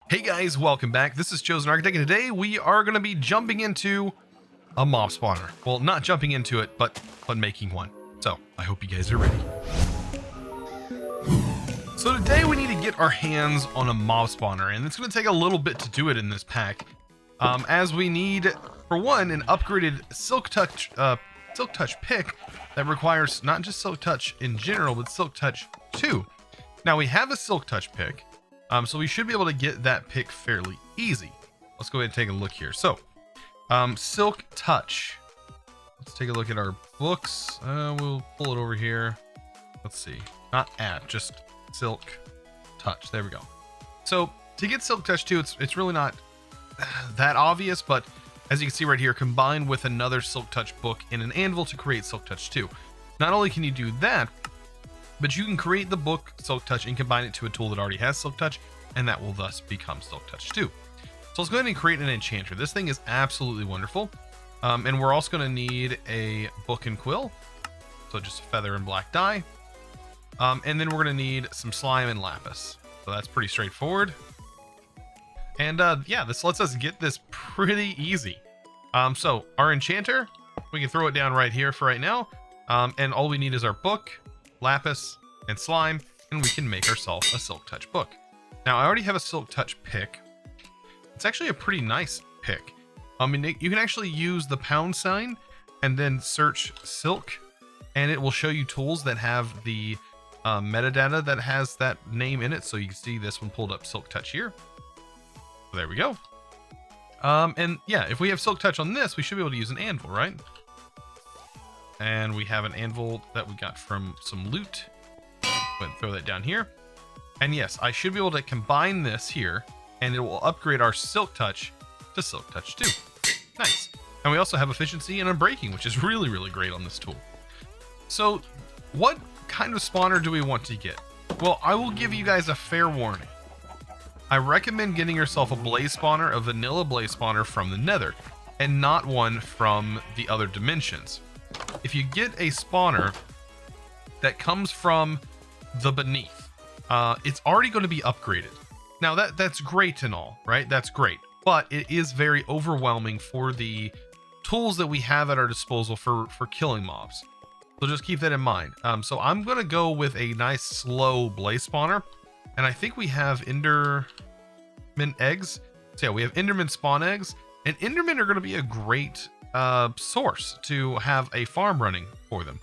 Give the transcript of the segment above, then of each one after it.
Hey guys, welcome back. This is ChosenArchitect, and today we are going to be jumping into a mob spawner. Well, not jumping into it, but making one. So, I hope you guys are ready. So today we need to get our hands on a mob spawner, and it's going to take a little bit to do it in this pack. As we need, for one, an upgraded Silk Touch pick that requires not just Silk Touch in general, but Silk Touch 2. Now we have a Silk Touch pick. So we should be able to get that pick fairly easy. Let's go ahead and take a look here. So, Silk Touch. Let's take a look at our books. We'll pull it over here. Let's see. Not add, just Silk Touch. There we go. So, to get Silk Touch 2, it's really not that obvious, but as you can see right here, combined with another Silk Touch book and an anvil to create Silk Touch 2. Not only can you do that, but you can create the book Silk Touch and combine it to a tool that already has Silk Touch, and that will thus become Silk Touch 2. So let's go ahead and create an enchanter. This thing is absolutely wonderful. And we're also going to need a book and quill. So just a feather and black dye. And then we're going to need some slime and lapis. So that's pretty straightforward. And yeah, this lets us get this pretty easy. So our enchanter, we can throw it down right here for right now. And all we need is our book, lapis, and slime, and we can make ourselves a Silk Touch book. Now I already have a Silk Touch pick. It's actually a pretty nice pick. I mean, you can actually use the pound sign and then search silk, and it will show you tools that have the metadata that has that name in it. So you can see this one pulled up Silk Touch here. So there we go. And yeah, if we have Silk Touch on this, we should be able to use an anvil, right? And we have an anvil that we got from some loot. Go ahead and throw that down here. And yes, I should be able to combine this here, and it will upgrade our Silk Touch to Silk Touch 2. Nice. And we also have efficiency and unbreaking, which is really, really great on this tool. So what kind of spawner do we want to get? Well, I will give you guys a fair warning. I recommend getting yourself a blaze spawner, a vanilla blaze spawner from the Nether, and not one from the other dimensions. If you get a spawner that comes from the beneath, it's already going to be upgraded. Now that's great and all, right? That's great, but it is very overwhelming for the tools that we have at our disposal for killing mobs. So just keep that in mind. So I'm going to go with a nice slow blaze spawner, and I think we have Enderman eggs. So yeah, we have Enderman spawn eggs, and Endermen are going to be a great source to have a farm running for them.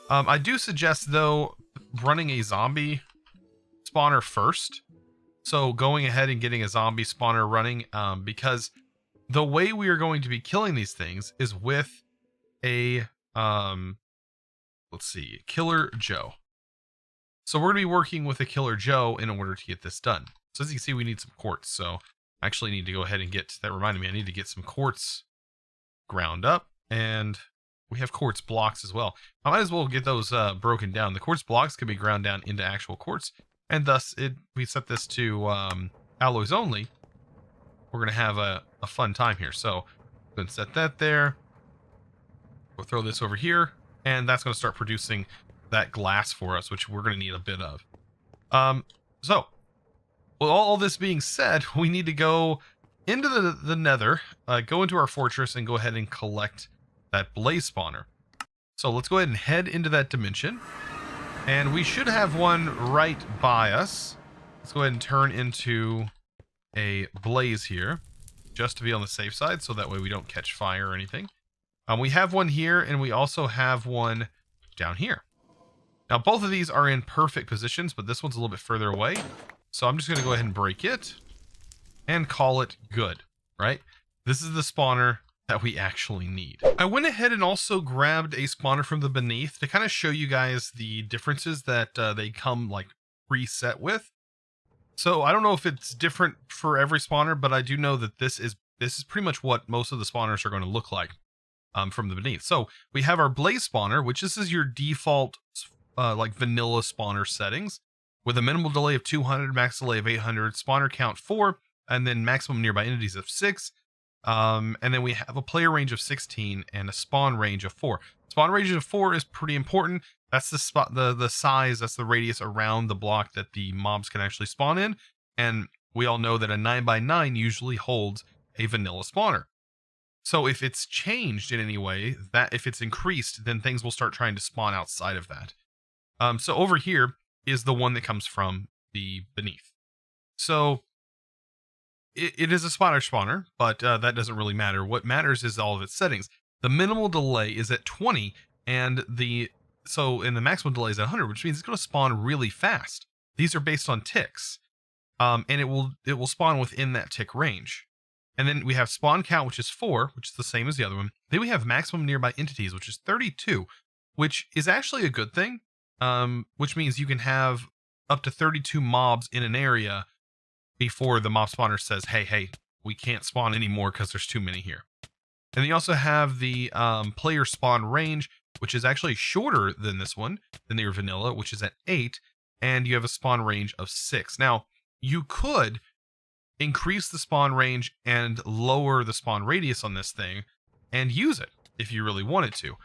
I do suggest though running a zombie spawner first, so going ahead and getting a zombie spawner running, because the way we are going to be killing these things is with a let's see, Killer Joe. So we're going to be working with a Killer Joe in order to get this done. So as you can see, we need some quartz, so I actually need to go ahead and get, that reminded me, I need to get some quartz ground up, and we have quartz blocks as well. I might as well get those broken down. The quartz blocks can be ground down into actual quartz, and thus we set this to alloys only. We're gonna have a fun time here. So go and set that there. We'll throw this over here, and that's gonna start producing that glass for us, which we're gonna need a bit of. So with all this being said, we need to go into the Nether, go into our fortress, and go ahead and collect that blaze spawner. So let's go ahead and head into that dimension, and we should have one right by us. Let's go ahead and turn into a blaze here, just to be on the safe side, so that way we don't catch fire or anything. We have one here, and we also have one down here. Now both of these are in perfect positions, but this one's a little bit further away, so I'm just going to go ahead and break it and call it good, right? This is the spawner that we actually need. I went ahead and also grabbed a spawner from the beneath to kind of show you guys the differences that they come like preset with. So I don't know if it's different for every spawner, but I do know that this is pretty much what most of the spawners are going to look like from the beneath. So we have our blaze spawner, which this is your default like vanilla spawner settings, with a minimal delay of 200, max delay of 800, spawner count 4, and then maximum nearby entities of 6. And then we have a player range of 16 and a spawn range of 4. Spawn range of 4 is pretty important. That's the spot, the size, that's the radius around the block that the mobs can actually spawn in. And we all know that a 9x9 usually holds a vanilla spawner. So if it's changed in any way, that if it's increased, then things will start trying to spawn outside of that. So over here is the one that comes from the beneath. So it is a spawner, but that doesn't really matter. What matters is all of its settings. The minimal delay is at 20, and the maximum delay is at 100, which means it's going to spawn really fast. These are based on ticks, and it will spawn within that tick range. And then we have spawn count, which is 4, which is the same as the other one. Then we have maximum nearby entities, which is 32, which is actually a good thing. Which means you can have up to 32 mobs in an area before the mob spawner says, hey, we can't spawn anymore because there's too many here. And you also have the player spawn range, which is actually shorter than this one, than your vanilla, which is at 8, and you have a spawn range of 6. Now, you could increase the spawn range and lower the spawn radius on this thing and use it if you really wanted to.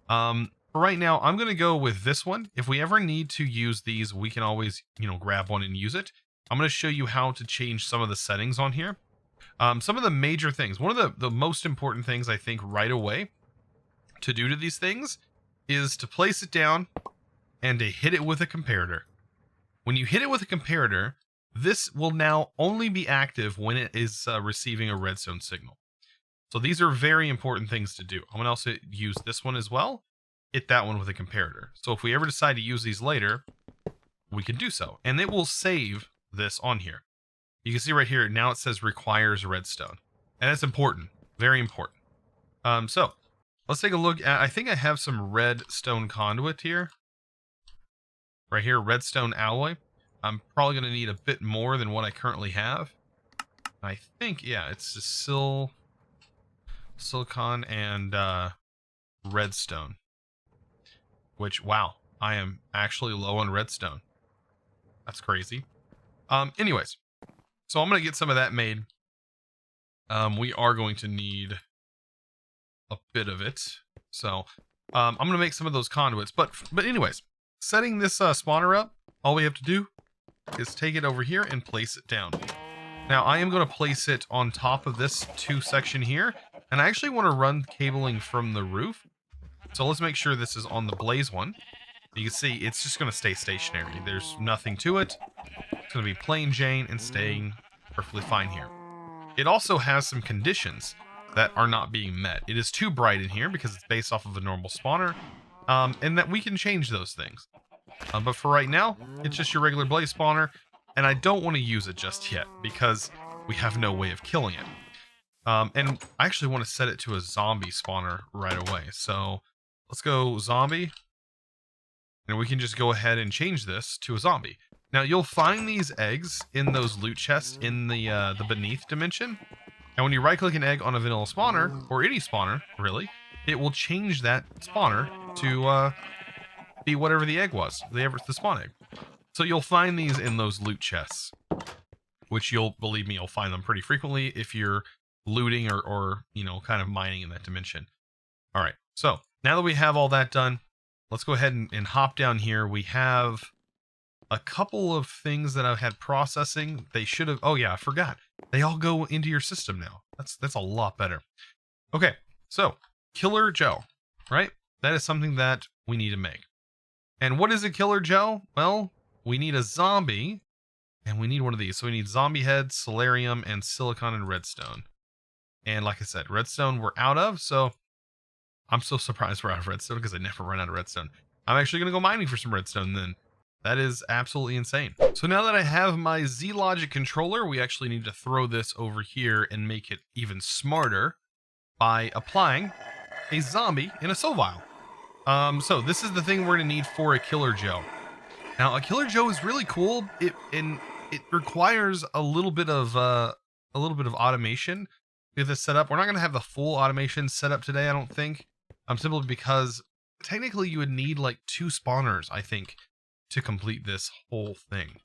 For right now, I'm going to go with this one. If we ever need to use these, we can always, grab one and use it. I'm going to show you how to change some of the settings on here. Some of the major things, one of the most important things I think right away to do to these things is to place it down and to hit it with a comparator. When you hit it with a comparator, this will now only be active when it is receiving a redstone signal. So these are very important things to do. I'm going to also use this one as well. Hit that one with a comparator. So if we ever decide to use these later, we can do so. And it will save this on here. You can see right here, now it says requires redstone. And that's important. Very important. So let's take a look at, I think I have some redstone conduit here. Right here, redstone alloy. I'm probably going to need a bit more than what I currently have. I think, yeah, it's just silicon and redstone. Which, wow, I am actually low on redstone. That's crazy. Anyways, so I'm going to get some of that made. We are going to need a bit of it. So I'm going to make some of those conduits. But anyways, setting this spawner up, all we have to do is take it over here and place it down. Now I am going to place it on top of this 2 section here, and I actually want to run cabling from the roof. So let's make sure this is on the blaze one. You can see it's just going to stay stationary. There's nothing to it. It's going to be plain Jane and staying perfectly fine here. It also has some conditions that are not being met. It is too bright in here because it's based off of a normal spawner, and that we can change those things. But for right now, it's just your regular blaze spawner, and I don't want to use it just yet because we have no way of killing it. And I actually want to set it to a zombie spawner right away. So let's go zombie, and we can just go ahead and change this to a zombie. Now you'll find these eggs in those loot chests in the beneath dimension. And when you right click an egg on a vanilla spawner, or any spawner really, it will change that spawner to be whatever the egg was, the spawn egg. So you'll find these in those loot chests, which believe me, you'll find them pretty frequently if you're looting or kind of mining in that dimension. All right, so now that we have all that done, let's go ahead and hop down here. We have a couple of things that I've had processing. They should have, oh yeah, I forgot. They all go into your system now. That's a lot better. Okay, so killer gel, right? That is something that we need to make. And what is a killer gel? Well, we need a zombie, and we need one of these. So we need zombie head, solarium, and silicon and redstone. And like I said, redstone we're out of, so I'm so surprised we're out of redstone because I never run out of redstone. I'm actually going to go mining for some redstone then. That is absolutely insane. So now that I have my Z-Logic controller, we actually need to throw this over here and make it even smarter by applying a zombie in a soul vial. So this is the thing we're going to need for a killer gel. Now, a killer gel is really cool. It requires a little bit of automation to get this set up. We're not going to have the full automation set up today, I don't think. Simply because technically you would need like 2 spawners, I think, to complete this whole thing.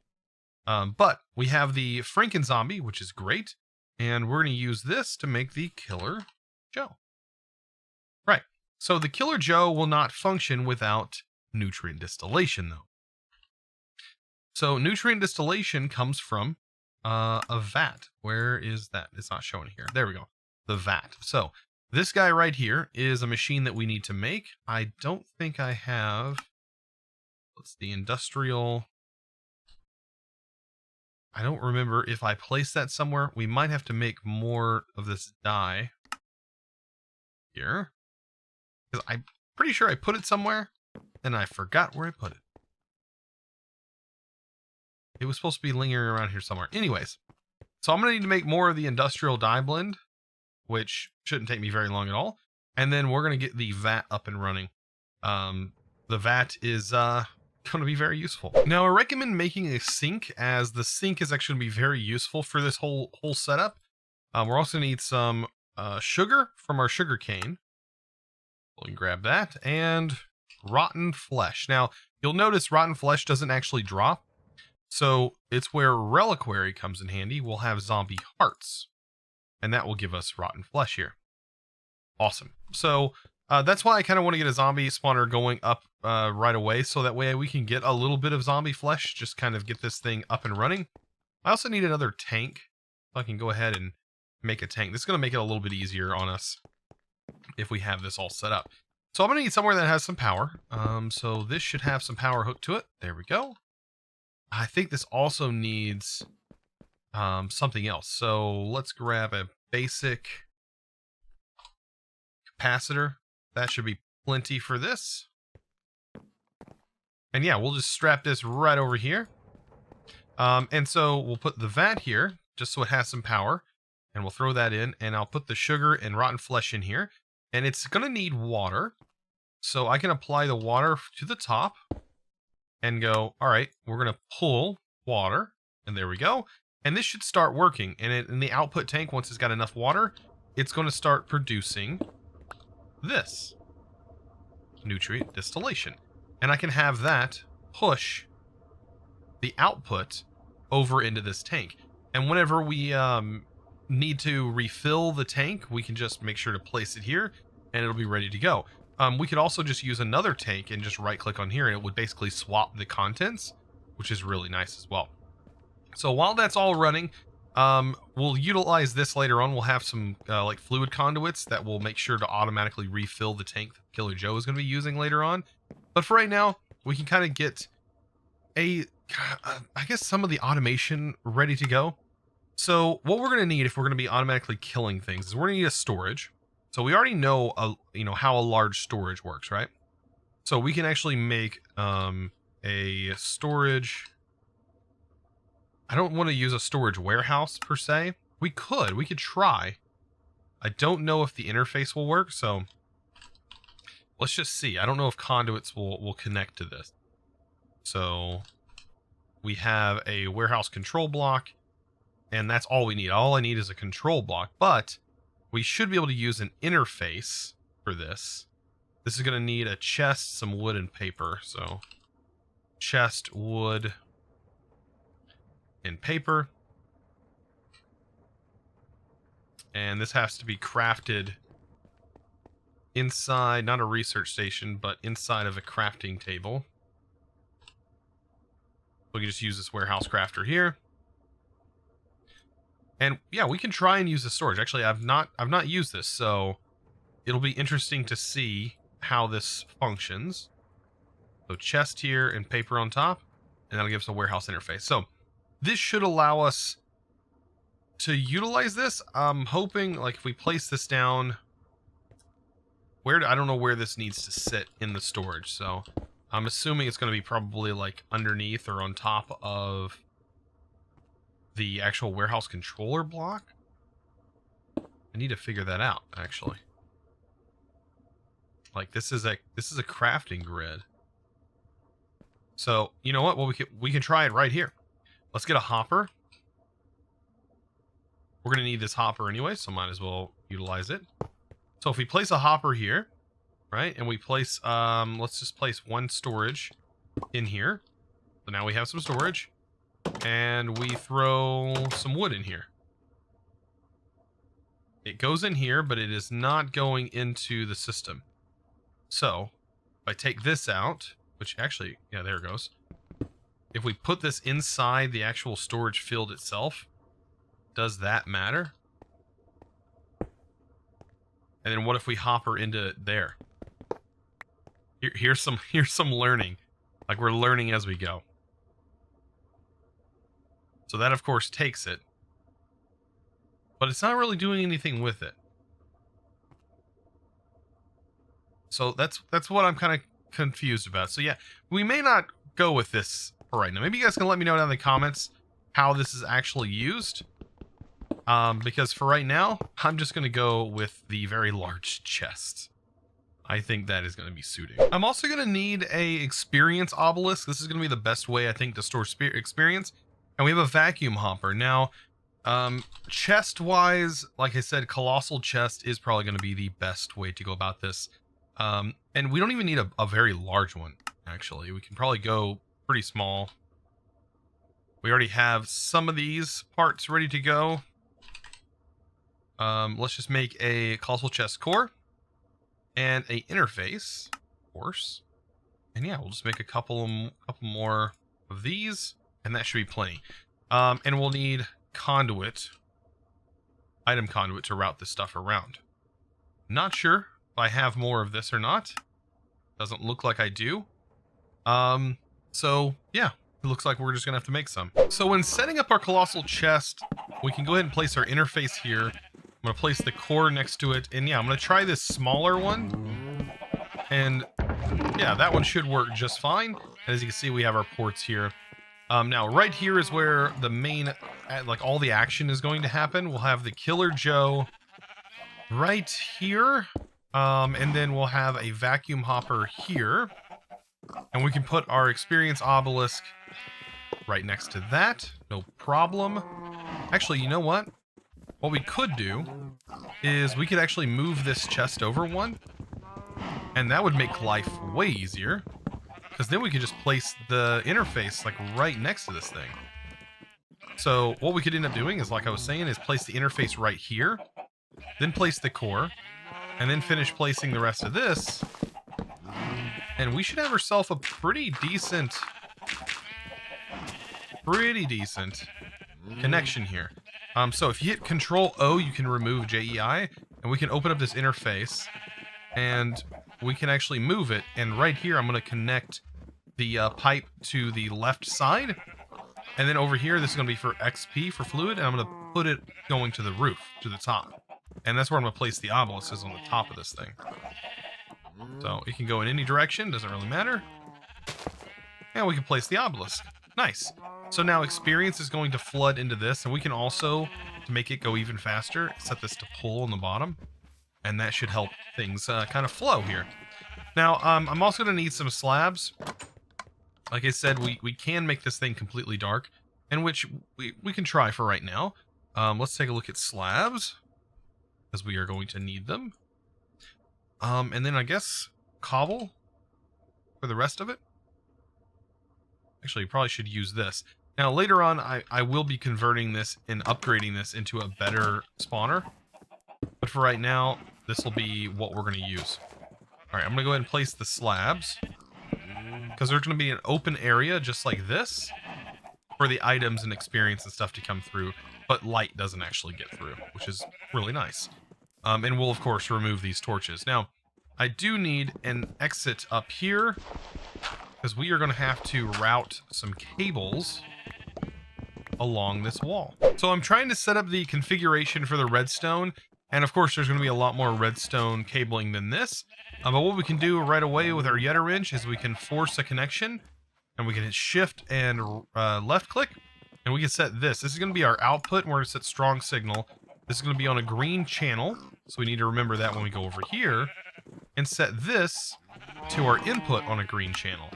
But we have the Franken zombie, which is great, and we're going to use this to make the killer gel. Right. So the killer gel will not function without nutrient distillation, though. So nutrient distillation comes from a vat. Where is that? It's not showing here. There we go. The vat. So this guy right here is a machine that we need to make. I don't think I have. What's the industrial? I don't remember if I placed that somewhere. We might have to make more of this dye here, because I'm pretty sure I put it somewhere and I forgot where I put it. It was supposed to be lingering around here somewhere. Anyways, so I'm going to need to make more of the industrial dye blend, which shouldn't take me very long at all. And then we're going to get the vat up and running. The vat is going to be very useful. Now, I recommend making a sink, as the sink is actually going to be very useful for this whole setup. We're also going to need some sugar from our sugar cane. We can grab that, and rotten flesh. Now, you'll notice rotten flesh doesn't actually drop. So it's where reliquary comes in handy. We'll have zombie hearts, and that will give us rotten flesh here. Awesome. So that's why I kind of want to get a zombie spawner going up right away, so that way we can get a little bit of zombie flesh, just kind of get this thing up and running. I also need another tank, so I can go ahead and make a tank. This is going to make it a little bit easier on us if we have this all set up. So I'm going to need somewhere that has some power. So this should have some power hooked to it. There we go. I think this also needs something else. So let's grab a basic capacitor. That should be plenty for this. And yeah, we'll just strap this right over here. And so we'll put the vat here, just so it has some power. And we'll throw that in. And I'll put the sugar and rotten flesh in here. And it's going to need water. So I can apply the water to the top. And go, all right, we're going to pull water. And there we go. And this should start working. And in the output tank, once it's got enough water, it's going to start producing this nutrient distillation. And I can have that push the output over into this tank. And whenever we need to refill the tank, we can just make sure to place it here and it'll be ready to go. We could also just use another tank and just right click on here and it would basically swap the contents, which is really nice as well. So while that's all running, we'll utilize this later on. We'll have some like fluid conduits that will make sure to automatically refill the tank that Killer Joe is going to be using later on. But for right now, we can kind of get I guess some of the automation ready to go. So what we're going to need if we're going to be automatically killing things is we're going to need a storage. So we already know, how a large storage works, right? So we can actually make a storage. I don't want to use a storage warehouse per se. We could try. I don't know if the interface will work, so let's just see. I don't know if conduits will connect to this. So we have a warehouse control block, and that's all we need. All I need is a control block, but we should be able to use an interface for this. This is going to need a chest, some wood, and paper. So chest, wood, and paper. And this has to be crafted inside, not a research station, but inside of a crafting table. We can just use this warehouse crafter here. And yeah, we can try and use the storage. Actually, I've not used this, so it'll be interesting to see how this functions. So chest here and paper on top, and that'll give us a warehouse interface. So this should allow us to utilize this. I'm hoping, like, if we place this down, I don't know where this needs to sit in the storage. So I'm assuming it's going to be probably like underneath or on top of the actual warehouse controller block. I need to figure that out, actually. Like, this is a crafting grid. So you know what? Well, we can try it right here. Let's get a hopper. We're gonna need this hopper anyway, so might as well utilize it. So if we place a hopper here, right, and we place let's just place one storage in here. So now we have some storage. And we throw some wood in here. It goes in here, but it is not going into the system. So if I take this out, which actually, yeah, there it goes. If we put this inside the actual storage field itself, Does that matter? And then what if we hop her into there? Here's some learning. Like, we're learning as we go. So that, of course, takes it. But it's not really doing anything with it. So that's what I'm kind of confused about. So yeah, we may not go with this for right now. Maybe you guys can let me know down in the comments how this is actually used. Because for right now, I'm just going to go with the very large chest. I think that is going to be suiting. I'm also going to need a experience obelisk. This is going to be the best way, I think, to store experience. And we have a vacuum hopper. Now, chest-wise, like I said, colossal chest is probably going to be the best way to go about this. And we don't even need a very large one, actually. We can probably go pretty small. We already have some of these parts ready to go. Let's just make a colossal chest core and a interface, of course. And yeah, we'll just make a couple more of these, and that should be plenty. And we'll need conduit, item conduit, to route this stuff around. Not sure if I have more of this or not. Doesn't look like I do. So yeah, it looks like we're just gonna have to make some. So when setting up our colossal chest, we can go ahead and place our interface here. I'm gonna place the core next to it, and yeah, I'm gonna try this smaller one. And yeah, that one should work just fine. And as you can see, we have our ports here. Now right here is where the main, like, all the action is going to happen. We'll have the Killer Joe right here. And then we'll have a vacuum hopper here. And we can put our experience obelisk right next to that. No problem. Actually, you know what? What we could do is we could actually move this chest over one. And that would make life way easier. Because then we could just place the interface, like, right next to this thing. So what we could end up doing is, like I was saying, is place the interface right here. Then place the core. And then finish placing the rest of this. And we should have ourselves a pretty decent connection here. So if you hit Control O, you can remove JEI, and we can open up this interface, and we can actually move it. And right here, I'm going to connect the pipe to the left side, and then over here, this is going to be for XP, for fluid, and I'm going to put it going to the roof, to the top. And that's where I'm going to place the obelisk, is on the top of this thing. So it can go in any direction, doesn't really matter. And we can place the obelisk. Nice. So now experience is going to flood into this, and we can also, to make it go even faster, set this to pull on the bottom. And that should help things kind of flow here. Now, I'm also going to need some slabs. Like I said, we can make this thing completely dark, and which we can try for right now. Let's take a look at slabs, because we are going to need them. And then I guess cobble for the rest of it. Actually, you probably should use this. Now, later on, I will be converting this and upgrading this into a better spawner. But for right now, this will be what we're going to use. All right, I'm going to go ahead and place the slabs, because there's going to be an open area just like this for the items and experience and stuff to come through, but light doesn't actually get through, which is really nice. And we'll, of course, remove these torches. Now, I do need an exit up here, because we are going to have to route some cables along this wall. So I'm trying to set up the configuration for the redstone, and of course there's going to be a lot more redstone cabling than this. But what we can do right away with our Yeta wrench is we can force a connection, and we can hit shift and left click, and we can set this. This is going to be our output, and we're going to set strong signal. This is going to be on a green channel, so we need to remember that when we go over here, and set this to our input on a green channel.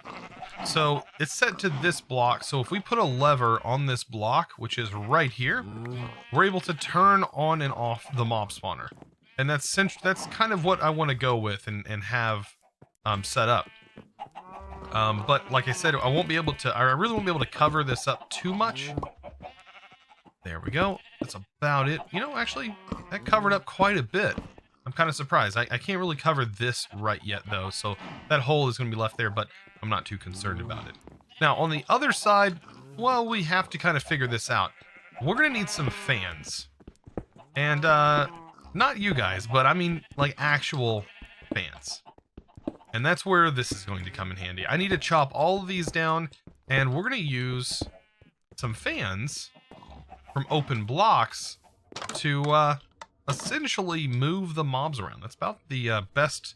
So it's set to this block, so if we put a lever on this block, which is right here, we're able to turn on and off the mob spawner. And that's kind of what I want to go with and have set up. But like I said, I really won't be able to cover this up too much. There we go. That's about it. You know, actually, that covered up quite a bit. I'm kind of surprised. I can't really cover this right yet, though, so that hole is going to be left there, but I'm not too concerned about it. Now, on the other side, well, we have to kind of figure this out. we're gonna need some fans. And, not you guys, but I mean, like, actual fans. And that's where this is going to come in handy. I need to chop all of these down, and we're gonna use some fans from open blocks to, essentially move the mobs around. That's about the, best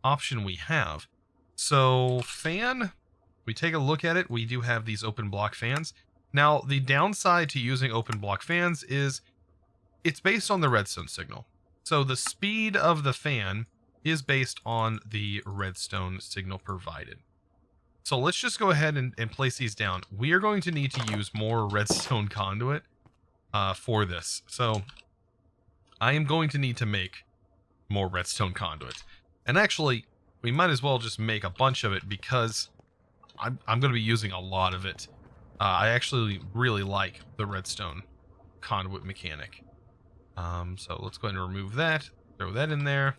option we have. So, fan, we take a look at it. We do have these open block fans. Now, the downside to using open block fans is it's based on the redstone signal. So the speed of the fan is based on the redstone signal provided. So let's just go ahead and place these down. We are going to need to use more redstone conduit for this. So I am going to need to make more redstone conduit. And actually, we might as well just make a bunch of it because I'm going to be using a lot of it. I actually really like the redstone conduit mechanic. So let's go ahead and remove that. Throw that in there.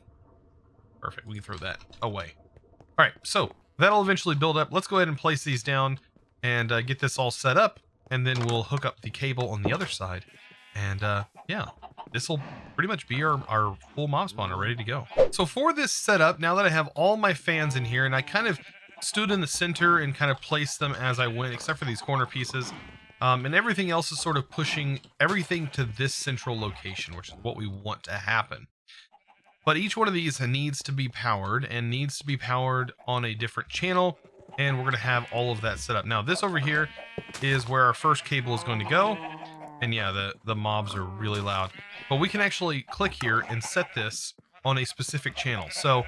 Perfect. We can throw that away. All right. So that'll eventually build up. Let's go ahead and place these down and get this all set up. And then we'll hook up the cable on the other side. And yeah, this will pretty much be our full mob spawner ready to go. So for this setup, now that I have all my fans in here and I kind of stood in the center and kind of placed them as I went, except for these corner pieces. And everything else is sort of pushing everything to this central location, which is what we want to happen. But each one of these needs to be powered and needs to be powered on a different channel. And we're going to have all of that set up. Now, this over here is where our first cable is going to go. And yeah, the mobs are really loud. But we can actually click here and set this on a specific channel. So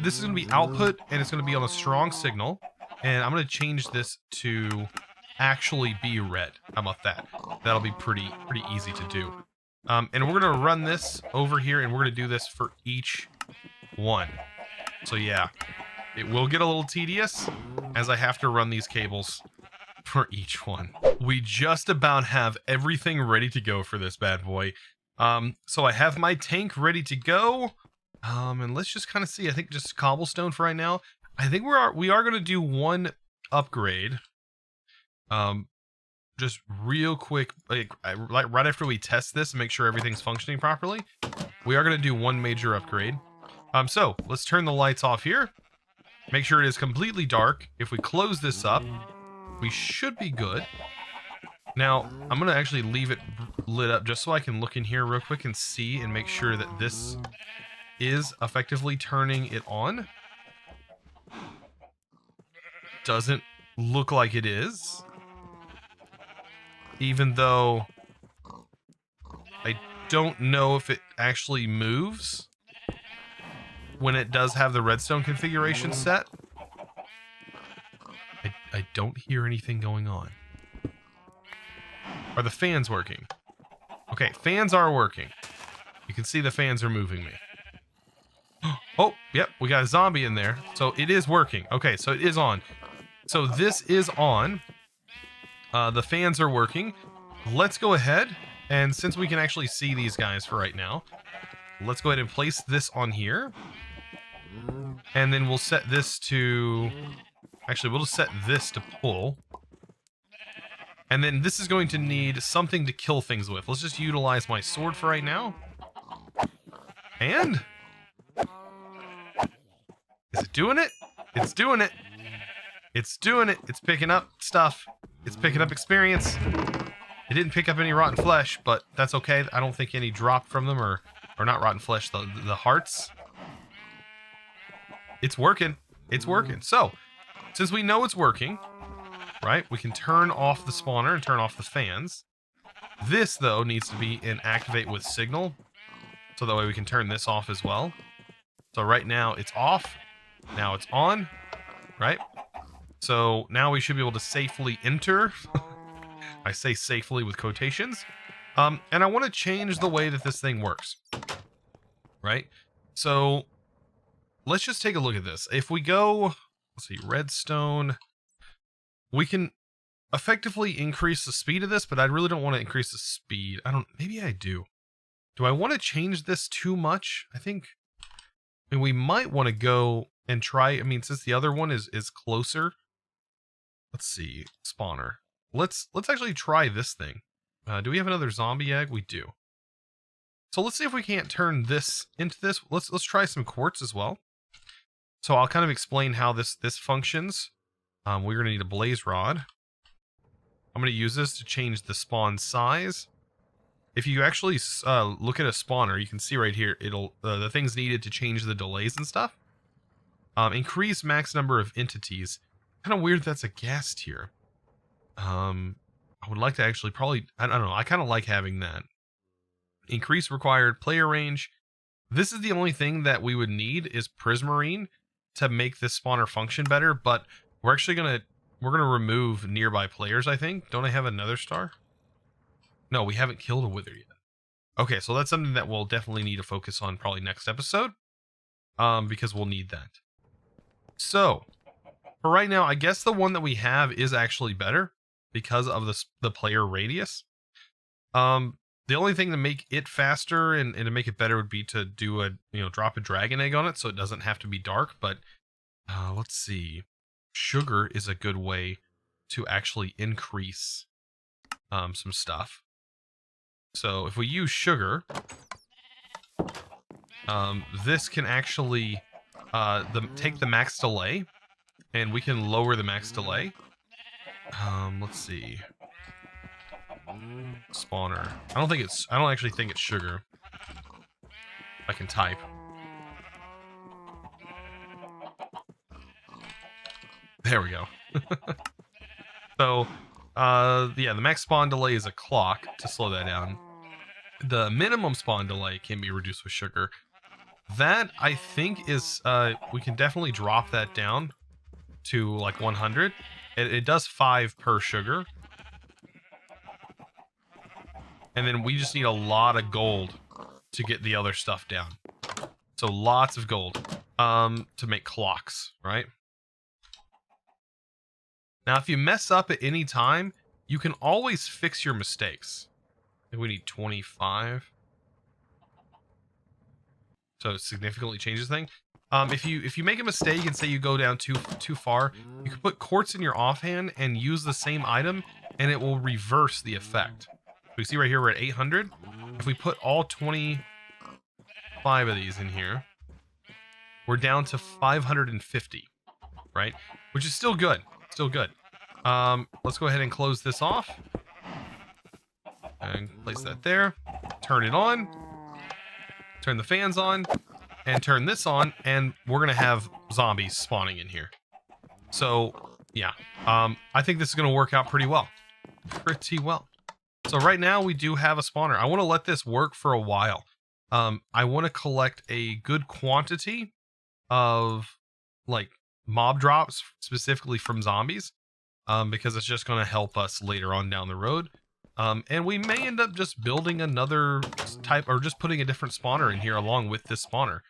this is going to be output, and it's going to be on a strong signal. And I'm going to change this to actually be red. How about that? That'll be pretty easy to do. And we're going to run this over here, and we're going to do this for each one. So yeah, it will get a little tedious as I have to run these cables for each one. We just about have everything ready to go for this bad boy. So I have my tank ready to go. And let's just kind of see. I think just cobblestone for right now. I think we are going to do one upgrade. Just real quick, like right after we test this and make sure everything's functioning properly, we are going to do one major upgrade. So let's turn the lights off here. Make sure it is completely dark. If we close this up, we should be good. Now, I'm going to actually leave it lit up just so I can look in here real quick and see and make sure that this is effectively turning it on. Doesn't look like it is. Even though I don't know if it actually moves when it does have the redstone configuration set. I don't hear anything going on. Are the fans working? Okay, fans are working. You can see the fans are moving me. Oh, yep, we got a zombie in there. So it is working. Okay, so it is on. So this is on. The fans are working. Let's go ahead, and since we can actually see these guys for right now, let's go ahead and place this on here. And then we'll set this to... Actually, we'll just set this to pull. And then this is going to need something to kill things with. Let's just utilize my sword for right now. And... Is it doing it? It's doing it. It's doing it. It's picking up stuff. It's picking up experience. It didn't pick up any rotten flesh, but that's okay. I don't think any dropped from them, or not rotten flesh, the hearts. It's working. It's working. So, since we know it's working, right, we can turn off the spawner and turn off the fans. This, though, needs to be in activate with signal, so that way we can turn this off as well. So right now it's off. Now it's on, right? So now we should be able to safely enter. I say safely with quotations. And I want to change the way that this thing works, right? So let's just take a look at this. If we go, let's see, redstone, we can effectively increase the speed of this, but I really don't want to increase the speed. Maybe I do. Do I want to change this too much? I mean, we might want to go and try, since the other one is closer. Let's see, spawner. Let's actually try this thing. Do we have another zombie egg? We do. So let's see if we can't turn this into this. Let's try some quartz as well. So I'll kind of explain how this functions. We're gonna need a blaze rod. I'm gonna use this to change the spawn size. If you actually look at a spawner, you can see right here, it'll the things needed to change the delays and stuff. Increase max number of entities. Kind of weird that's a gas tier. I would like to actually probably, I don't know, I kind of like having that. Increase required player range. This is the only thing that we would need is prismarine to make this spawner function better, but we're actually we're gonna remove nearby players, I think. Don't I have another star? No, we haven't killed a wither yet. Okay, so that's something that we'll definitely need to focus on probably next episode, because we'll need that. So, for right now, I guess the one that we have is actually better because of the player radius. The only thing to make it faster and to make it better would be to do drop a dragon egg on it so it doesn't have to be dark. But let's see. Sugar is a good way to actually increase some stuff. So if we use sugar, this can actually take the max delay, and we can lower the max delay. Let's see. Spawner. I don't actually think it's sugar. I can type. There we go. So, yeah, the max spawn delay is a clock to slow that down. The minimum spawn delay can be reduced with sugar. That, I think, is, we can definitely drop that down to like 100. It does 5 per sugar. And then we just need a lot of gold to get the other stuff down. So lots of gold to make clocks, right? Now, if you mess up at any time, you can always fix your mistakes. I think we need 25. So it significantly changes things. If you make a mistake and say you go down too far, you can put quartz in your offhand and use the same item, and it will reverse the effect. We see right here we're at 800. If we put all 25 of these in here, we're down to 550, right? Which is still good. Still good. Let's go ahead and close this off. And place that there. Turn it on. Turn the fans on. And turn this on. And we're going to have zombies spawning in here. So, yeah. I think this is going to work out pretty well. Pretty well. So right now we do have a spawner. I want to let this work for a while. I want to collect a good quantity of like mob drops specifically from zombies, because it's just going to help us later on down the road. And we may end up just building another type or just putting a different spawner in here along with this spawner.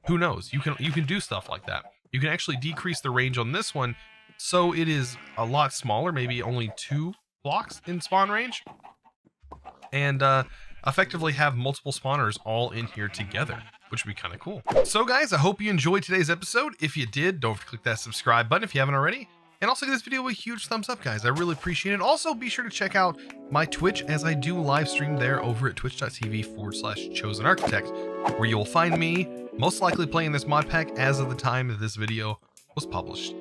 Who knows? You can do stuff like that. You can actually decrease the range on this one so it is a lot smaller, maybe only 2 blocks in spawn range. And effectively have multiple spawners all in here together, which would be kind of cool. So guys, I hope you enjoyed today's episode. If you did, don't forget to click that subscribe button if you haven't already. And also give this video a huge thumbs up, guys. I really appreciate it. Also, be sure to check out my Twitch as I do live stream there over at twitch.tv/ChosenArchitect, where you'll find me most likely playing this mod pack as of the time that this video was published.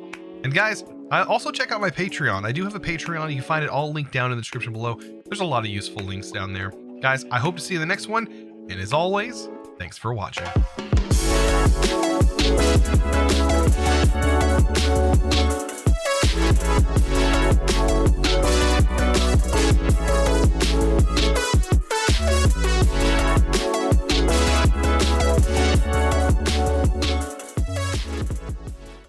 And guys, also check out my Patreon. I do have a Patreon. You can find it all linked down in the description below. There's a lot of useful links down there. Guys, I hope to see you in the next one. And as always, thanks for watching.